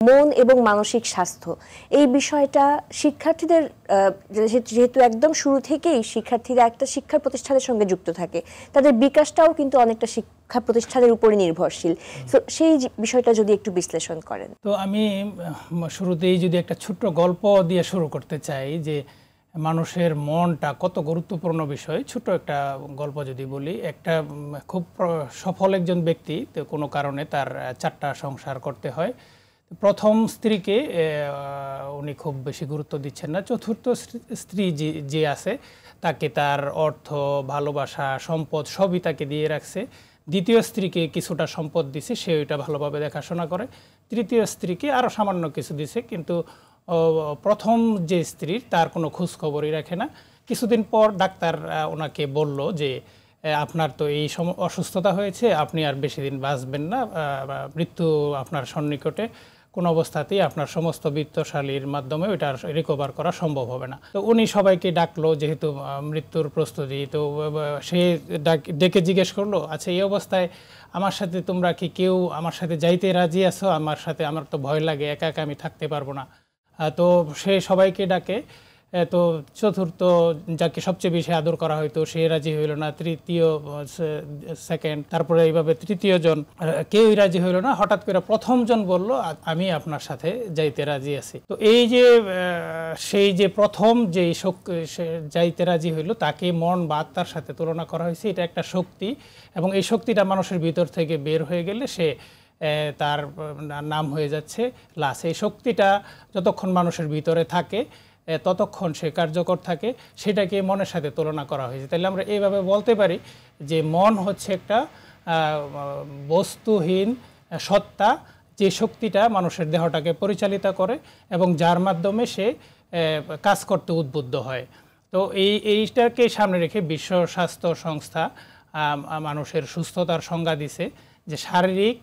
মন এবং মানসিক স্বাস্থ্য এই বিষয়টা শিক্ষার্থীদের যেহেতু একদম শুরু থেকেই শিক্ষার্থীরা একটা শিক্ষা প্রতিষ্ঠানের সঙ্গে যুক্ত থাকে, তাদের বিকাশটাও কিন্তু অনেকটা শিক্ষা প্রতিষ্ঠানের উপরে নির্ভরশীল। তো সেই বিষয়টা যদি একটু বিশ্লেষণ করেন। তো আমি শুরুতেই যদি একটা ছোট্ট গল্প দিয়ে শুরু করতে চাই যে মানুষের মনটা কত গুরুত্বপূর্ণ বিষয়। ছোট একটা গল্প যদি বলি, একটা খুব সফল একজন ব্যক্তি, তো কোনো কারণে তার 4টা সংসার করতে হয়। প্রথম স্ত্রীকে উনি খুব বেশি গুরুত্ব দিচ্ছেন না। চতুর্থ স্ত্রী যে আছে তাকে তার অর্থ, ভালোবাসা, সম্পদ সবই তাকে দিয়ে রাখছে। দ্বিতীয় স্ত্রীকে কিছুটা সম্পদ দিছে, সে ওইটা ভালোভাবে দেখাশোনা করে। তৃতীয় স্ত্রীকে আরও সামান্য কিছু দিছে, কিন্তু প্রথম যে স্ত্রীর তার কোনো খোঁজ খবরই রাখে না। কিছুদিন পর ডাক্তার ওনাকে বলল যে আপনার তো এই অসুস্থতা হয়েছে, আপনি আর বেশি দিন বাঁচবেন না, মৃত্যু আপনার সন্নিকটে, কোনো অবস্থাতেই আপনার সমস্ত বিত্তশালীর মাধ্যমে ওইটা রিকভার করা সম্ভব হবে না। তো উনি সবাইকে ডাকলো, যেহেতু মৃত্যুর প্রস্তুতি, তো সে ডেকে জিজ্ঞেস করলো, আচ্ছা এই অবস্থায় আমার সাথে তোমরা কি কেউ আমার সাথে যাইতে রাজি আছো? আমার সাথে, আমার তো ভয় লাগে, একা একা আমি থাকতে পারবো না। তো সে সবাইকে ডাকে। তো চতুর্থ, যাকে সবচেয়ে বেশি আদর করা হয়তো, সে রাজি হইল না। তৃতীয়, সেকেন্ড, তারপরে এইভাবে তৃতীয় জন, কেউই রাজি হইল না। হঠাৎ করে প্রথম জন বলল, আমি আপনার সাথে যাইতে রাজি আছি। তো এই যে সেই যে প্রথম যে যাইতে রাজি হইল, তাকে মন বা আত্মার সাথে তুলনা করা হয়েছে। এটা একটা শক্তি, এবং এই শক্তিটা মানুষের ভিতর থেকে বের হয়ে গেলে সে তার নাম হয়ে যাচ্ছে লাশ। এই শক্তিটা যতক্ষণ মানুষের ভিতরে থাকে ততক্ষণ সে কার্যকর থাকে, সেটাকে মনের সাথে তুলনা করা হয়েছে। তাহলে আমরা এইভাবে বলতে পারি যে মন হচ্ছে একটা বস্তুহীন সত্তা, যে শক্তিটা মানুষের দেহটাকে পরিচালিত করে এবং যার মাধ্যমে সে কাজ করতে উদ্বুদ্ধ হয়। তো এইটাকে সামনে রেখে বিশ্ব স্বাস্থ্য সংস্থা মানুষের সুস্থতার সংজ্ঞা দিছে যে শারীরিক,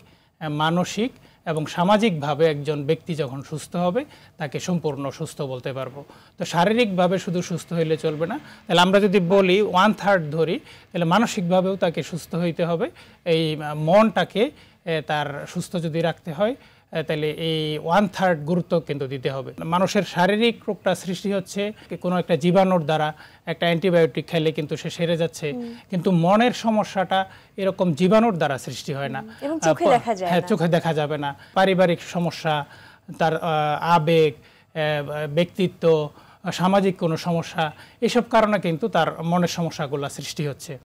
মানসিক এবং সামাজিকভাবে একজন ব্যক্তি যখন সুস্থ হবে তাকে সম্পূর্ণ সুস্থ বলতে পারবো। তো শারীরিকভাবে শুধু সুস্থ হইলে চলবে না। তাহলে আমরা যদি বলি 1/3 ধরি, তাহলে মানসিকভাবেও তাকে সুস্থ হইতে হবে। এই মনটাকে তার সুস্থ যদি রাখতে হয়, তাহলে এই 1/3 গুরুত্ব কিন্তু দিতে হবে। মানুষের শারীরিক রোগটা সৃষ্টি হচ্ছে কোনো একটা জীবাণুর দ্বারা, একটা অ্যান্টিবায়োটিক খেলে কিন্তু সে সেরে যাচ্ছে, কিন্তু মনের সমস্যাটা এরকম জীবাণুর দ্বারা সৃষ্টি হয় না, হ্যাঁ, চোখে দেখা যাবে না। পারিবারিক সমস্যা, তার আবেগ, ব্যক্তিত্ব, সামাজিক কোনো সমস্যা, এসব কারণে কিন্তু তার মনের সমস্যাগুলো সৃষ্টি হচ্ছে।